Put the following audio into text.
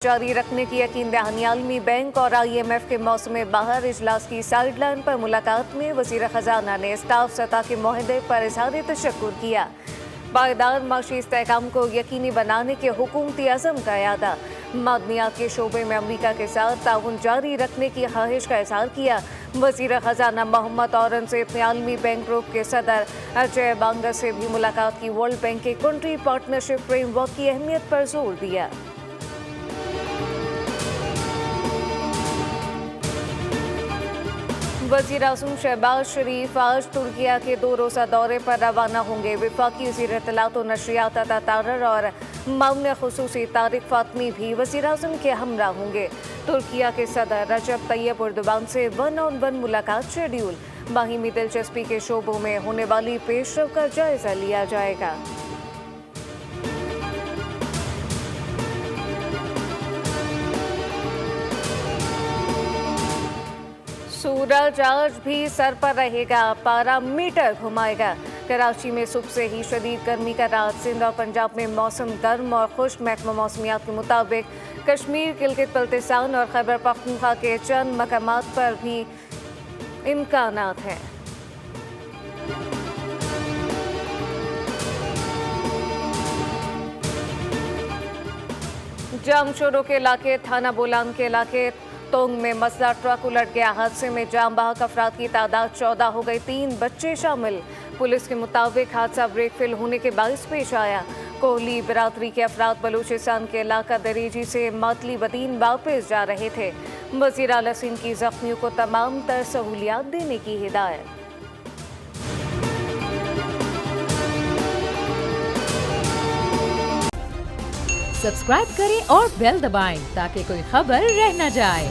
जारी रखने की यकीन दहानी आलमी बैंक और IMF के मौसम बहार इजलास की साइडलाइन पर मुलाकात में वज़ीर खजाना ने स्टाफ सतह के मुआहदे पर इज़हार तशक्कुर किया। पायदार माशी इस्तेहकाम को यकीनी बनाने के हुकूमती अज़म का यादा। मादनियात के शोबे में अमरीका के साथ ताउन जारी रखने की ख्वाहिश का इज़हार किया। वज़ीर खजाना मोहम्मद औरंगज़ेब ने आलमी बैंक ग्रुप के सदर अजय बांगा से भी मुलाकात की। वर्ल्ड बैंक के कंट्री पार्टनरशिप फ्रेमवर्क की अहमियत पर जोर दिया। वज़ीर आज़म शहबाज शरीफ आज तुर्किया के 2 रोज़ा दौरे पर रवाना होंगे। वफाकी वज़ीर इत्तलात व नशरियात अता तारर और मामले खुसूसी तारिक फातमी भी वज़ीर आज़म के हमरा होंगे। तुर्किया के सदर रजब तैयब एर्दोगान से 1-on-1 मुलाकात शेड्यूल। बाहिमी दिलचस्पी के शोबों में होने वाली पेशरफ का जायजा लिया जाएगा। सूरज आज भी सर पर रहेगा, पारा मीटर घुमाएगा। कराची में सुबह से ही शदीद गर्मी का रात। सिंध और पंजाब में मौसम गर्म और खुश्क। महकमा मौसमियात के मुताबिक कश्मीर, गिलगित बल्तिस्तान और खैबर पख्तूनख्वा के चंद मकामात पर भी इम्कानात हैं। जामशोरो के इलाके, थाना बोलान के इलाके तोंग में मसला ट्रक उलट गया। हादसे में जाम बहक अफराद की तादाद 14 हो गई, 3 बच्चे शामिल। पुलिस के मुताबिक हादसा ब्रेक फेल होने के बायस पेश आया। कोहली बिरादरी के अफराद बलूचिस्तान के इलाका दरेजी से मतली बदीन वापस जा रहे थे। वज़ीर आला सिंध की जख्मियों को तमाम तर सहूलियात देने की हिदायत। सब्सक्राइब करें और बेल दबाएं ताकि कोई खबर रह न जाए।